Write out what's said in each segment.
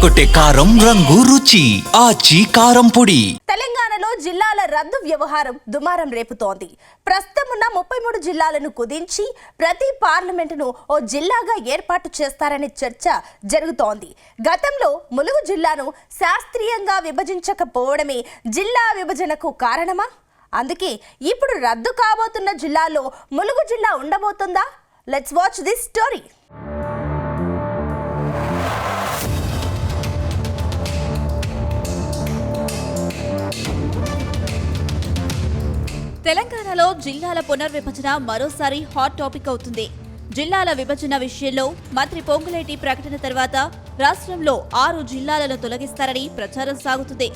అదరగొట్టే కారం రంగు రుచి ఆచి కారం పొడి. తెలంగాణలో జిల్లాల రద్దు వ్యవహారం దుమారం రేపుతోంది. ప్రస్తుతం ఉన్న 33 జిల్లాలను కుదించి ప్రతి పార్లమెంటును ఓ జిల్లాగా ఏర్పాటు చేస్తారనే చర్చ జరుగుతోంది. గతంలో ములుగు జిల్లాను శాస్త్రీయంగా విభజించకపోవడమే జిల్లా విభజనకు కారణమా? అందుకే ఇప్పుడు రద్దు కాబోతున్న జిల్లాలో ములుగు జిల్లా ఉండబోతుందా? Let's watch this story. తెలంగాణలో జిల్లాల పునర్విభజన మరోసారి హాట్ టాపిక్ అవుతుంది. జిల్లాల విభజన విషయంలో మంత్రి పొంగులేటి ప్రకటన తర్వాత రాష్ట్రంలో 6 జిల్లాలను తొలగిస్తారని ప్రచారం సాగుతుంది.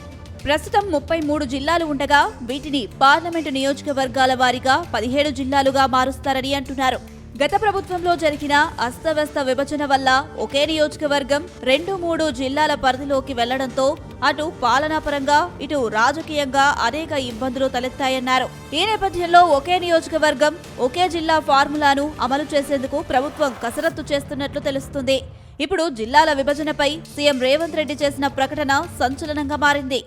ప్రస్తుతం 33 జిల్లాలు ఉండగా వీటిని పార్లమెంటు నియోజకవర్గాల వారీగా 17 జిల్లాలుగా మారుస్తారని అంటున్నారు. గత ప్రభుత్వంలో జరిగిన అస్తవ్యస్త విభజన వల్ల ఒకే నియోజకవర్గం 2-3 జిల్లాల పరిధిలోకి వెళ్లడంతో అటు పాలనాపరంగా ఇటు రాజకీయంగా అనేక ఇబ్బందులు తలెత్తాయన్నారు. ఈ నేపథ్యంలో ఒకే నియోజకవర్గం ఒకే జిల్లా ఫార్ములాను అమలు చేసేందుకు ప్రభుత్వం కసరత్తు చేస్తున్నట్లు తెలుస్తుంది. ఇప్పుడు జిల్లాల విభజనపై సీఎం రేవంత్ రెడ్డి చేసిన ప్రకటన సంచలనంగా మారింది.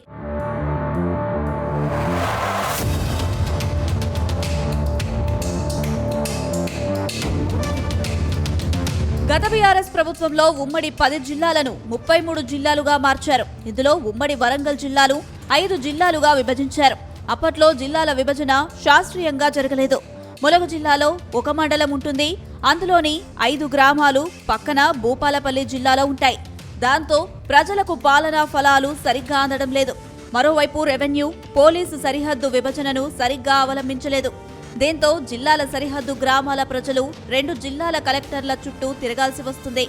గత బీఆర్ఎస్ ప్రభుత్వంలో ఉమ్మడి 10 జిల్లాలను 33 జిల్లాలుగా మార్చారు. ఇందులో ఉమ్మడి వరంగల్ జిల్లాను 5 జిల్లాలుగా విభజించారు. అప్పట్లో జిల్లాల విభజన శాస్త్రీయంగా జరగలేదు. ములుగు జిల్లాలో ఒక మండలం ఉంటుంది. అందులోని 5 గ్రామాలు పక్కన భూపాలపల్లి జిల్లాలో ఉంటాయి. దాంతో ప్రజలకు పాలనా ఫలాలు సరిగ్గా అందడం లేదు. మరోవైపు రెవెన్యూ, పోలీసు సరిహద్దు విభజనను సరిగ్గా అవలంబించలేదు. దీంతో జిల్లాల సరిహద్దు గ్రామాల ప్రజలు 2 జిల్లాల కలెక్టర్ల చుట్టూ తిరగాల్సి వస్తుంది.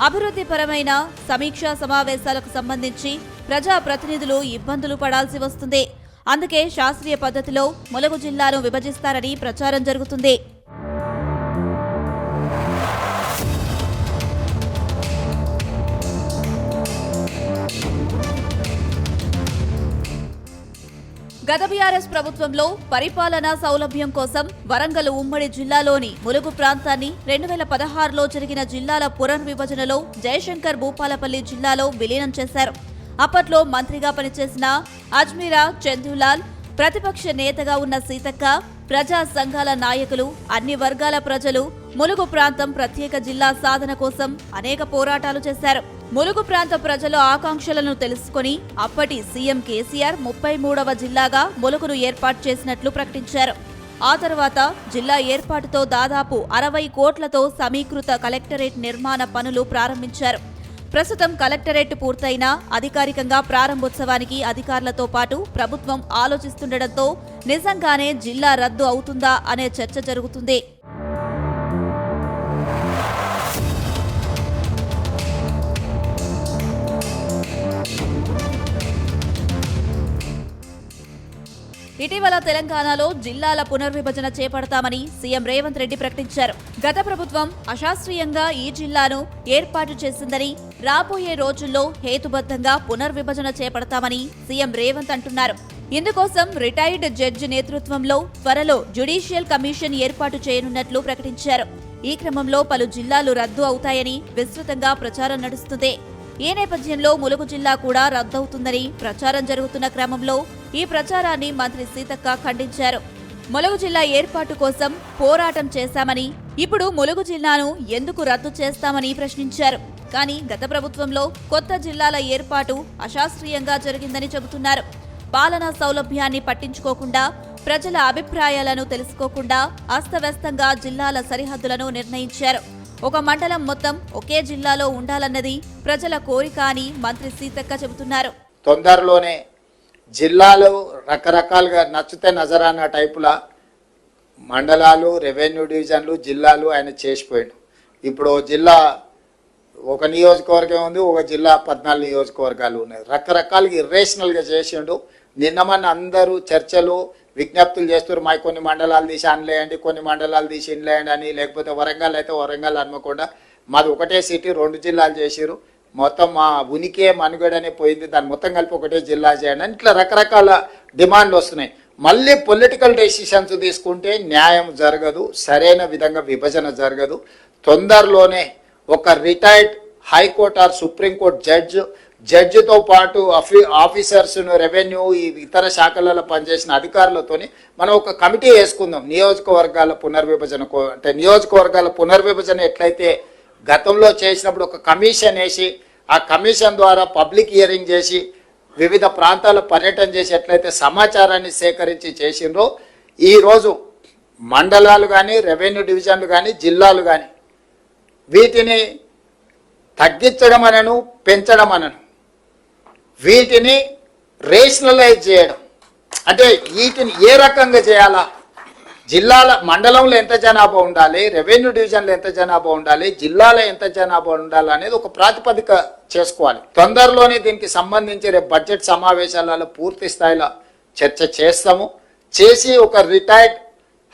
అభివృద్ధిపరమైన సమీక్షా సమావేశాలకు సంబంధించి ప్రజాప్రతినిధులు ఇబ్బందులు పడాల్సి వస్తుంది. అందుకే శాస్త్రీయ పద్ధతిలో ములుగు జిల్లాను విభజిస్తారని ప్రచారం జరుగుతుంది. గత బీఆర్ఎస్ ప్రభుత్వంలో పరిపాలనా సౌలభ్యం కోసం వరంగల్ ఉమ్మడి జిల్లాలోని ములుగు ప్రాంతాన్ని 2016లో జరిగిన జిల్లాల పునర్విభజనలో జయశంకర్ భూపాలపల్లి జిల్లాలో విలీనం చేశారు. అప్పట్లో మంత్రిగా పనిచేసిన అజ్మీరా చందులాల్, ప్రతిపక్ష నేతగా ఉన్న సీతక్క, ప్రజా సంఘాల నాయకులు, అన్ని వర్గాల ప్రజలు ములుగు ప్రాంతం ప్రత్యేక జిల్లా సాధన కోసం అనేక పోరాటాలు చేశారు. ములుగు ప్రాంత ప్రజల ఆకాంక్షలను తెలుసుకుని అప్పటి సీఎం కేసీఆర్ 33వ జిల్లాగా ములుగును ఏర్పాటు చేసినట్లు ప్రకటించారు. ఆ తర్వాత జిల్లా ఏర్పాటుతో దాదాపు 60 కోట్లతో సమీకృత కలెక్టరేట్ నిర్మాణ పనులు ప్రారంభించారు. ప్రస్తుతం కలెక్టరేట్ పూర్తయినా అధికారికంగా ప్రారంభోత్సవానికి అధికారులతో పాటు ప్రభుత్వం ఆలోచిస్తుండటంతో నిజంగానే జిల్లా రద్దు అవుతుందా అనే చర్చ జరుగుతుంది. ఇటీవల తెలంగాణలో జిల్లాల పునర్విభజన చేపడతామని సీఎం రేవంత్ రెడ్డి ప్రకటించారు. గత ప్రభుత్వం అశాస్త్రీయంగా ఈ జిల్లాను ఏర్పాటు చేసిందని, రాబోయే రోజుల్లో హేతుబద్ధంగా పునర్విభజన చేపడతామని సీఎం రేవంత్ అంటున్నారు. ఇందుకోసం రిటైర్డ్ జడ్జి నేతృత్వంలో త్వరలో జ్యుడిషియల్ కమిషన్ ఏర్పాటు చేయనున్నట్లు ప్రకటించారు. ఈ క్రమంలో పలు జిల్లాలు రద్దు అవుతాయని విస్తృతంగా ప్రచారం నడుస్తుంది. ఈ నేపథ్యంలో ములుగు జిల్లా కూడా రద్దవుతుందని ప్రచారం జరుగుతున్న క్రమంలో ఈ ప్రచారాన్ని మంత్రి సీతక్క ఖండించారు. ములుగు జిల్లా ఏర్పాటు కోసం పోరాటం చేశామని, ఇప్పుడు ములుగు జిల్లాను ఎందుకు రద్దు చేస్తామని ప్రశ్నించారు. కానీ గత ప్రభుత్వంలో కొత్త జిల్లాల ఏర్పాటు అశాస్త్రీయంగా జరిగిందని చెబుతున్నారు. పాలనా సౌలభ్యాన్ని పట్టించుకోకుండా, ప్రజల అభిప్రాయాలను తెలుసుకోకుండా అస్తవ్యస్తంగా జిల్లాల సరిహద్దులను నిర్ణయించారు. ఒక మండలం మొత్తం ఒకే జిల్లాలో ఉండాలన్నది ప్రజల కోరిక అని మంత్రి సీతక్క చెబుతున్నారు. తొందరలోనే జిల్లాలు రకరకాలుగా నచ్చితే నజరాన టైపుల మండలాలు, రెవెన్యూ డివిజన్లు, జిల్లాలు ఆయన చేసిపోయాడు. ఇప్పుడు జిల్లా ఒక నియోజకవర్గం ఉంది, ఒక జిల్లా 14 నియోజకవర్గాలు ఉన్నాయి. రకరకాలుగా ఇర్రేషనల్గా చేసిండు. నిన్నమన్న అందరూ చర్చలు, విజ్ఞప్తులు చేస్తారు. మా కొన్ని మండలాలు తీసి అనలేయండి, కొన్ని మండలాలు తీసి ఇన్లేయండి అని. లేకపోతే వరంగల్ అయితే వరంగల్ అనుకోకుండా మాది ఒకటే సిటీ 2 జిల్లాలు చేసిరు. మొత్తం మా ఉనికే మనుగడనే పోయింది, దాన్ని మొత్తం కలిపి ఒకటే జిల్లా చేయండి అని ఇట్లా రకరకాల డిమాండ్లు వస్తున్నాయి. మళ్ళీ పొలిటికల్ డెసిషన్స్ తీసుకుంటే న్యాయం జరగదు, సరైన విధంగా విభజన జరగదు. తొందరలోనే ఒక retired high court or supreme court judge జడ్జితో పాటు ఆఫీసర్స్ను రెవెన్యూ ఈ ఇతర శాఖలలో పనిచేసిన అధికారులతోని మనం ఒక కమిటీ వేసుకుందాం. నియోజకవర్గాల పునర్విభజన అంటే నియోజకవర్గాల పునర్విభజన ఎట్లయితే గతంలో చేసినప్పుడు ఒక కమిషన్ వేసి ఆ కమిషన్ ద్వారా పబ్లిక్ హియరింగ్ చేసి వివిధ ప్రాంతాల పర్యటన చేసి ఎట్లయితే సమాచారాన్ని సేకరించి చేసిండ్రో ఈరోజు మండలాలు కానీ రెవెన్యూ డివిజన్లు కానీ జిల్లాలు కానీ వీటిని తగ్గించడం అనను పెంచడం అనను, వీటిని రేషనలైజ్ చేయడం అంటే వీటిని ఏ రకంగా చేయాలా, జిల్లాల మండలంలో ఎంత జనాభా ఉండాలి, రెవెన్యూ డివిజన్లో ఎంత జనాభా ఉండాలి, జిల్లాలో ఎంత జనాభా ఉండాలి అనేది ఒక ప్రాతిపదిక చేసుకోవాలి. తొందరలోనే దీనికి సంబంధించి రేపు బడ్జెట్ సమావేశాలలో పూర్తి స్థాయిలో చర్చ చేస్తాము. చేసి ఒక retired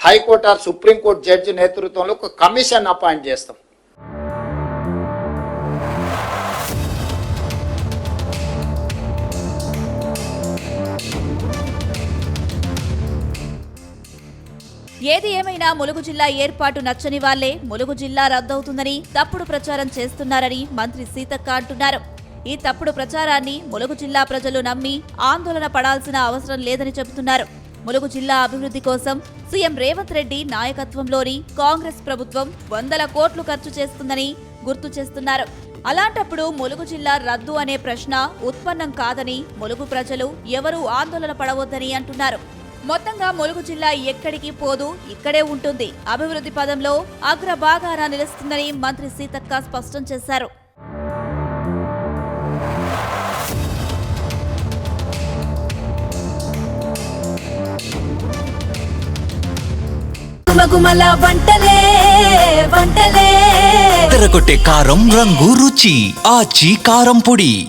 high court or supreme court judge నేతృత్వంలో ఒక కమిషన్ అపాయింట్ చేస్తాం. ఏది ఏమైనా ములుగు జిల్లా ఏర్పాటు నచ్చని వాళ్లే ములుగు జిల్లా రద్దవుతుందని తప్పుడు ప్రచారం చేస్తున్నారని మంత్రి సీతక్క అంటున్నారు. ఈ తప్పుడు ప్రచారాన్ని ములుగు జిల్లా ప్రజలు నమ్మి ఆందోళన పడాల్సిన అవసరం లేదని చెబుతున్నారు. ములుగు జిల్లా అభివృద్ధి కోసం సీఎం రేవంత్ రెడ్డి నాయకత్వంలోని కాంగ్రెస్ ప్రభుత్వం 100 కోట్లు ఖర్చు చేస్తుందని గుర్తు చేస్తున్నారు. అలాంటప్పుడు ములుగు జిల్లా రద్దు అనే ప్రశ్న ఉత్పన్నం కాదని ములుగు ప్రజలు ఎవరూ ఆందోళన పడవద్దని అంటున్నారు. మొత్తంగా ములుగు జిల్లా ఎక్కడికి పోదు, ఇక్కడే ఉంటుంది. అభివృద్ధి పదంలో అగ్రభాగాన నిలుస్తుందని మంత్రి సీతక్క స్పష్టం చేశారు. తెరకొట్టే కారం రంగు రుచి ఆచి కారం పొడి.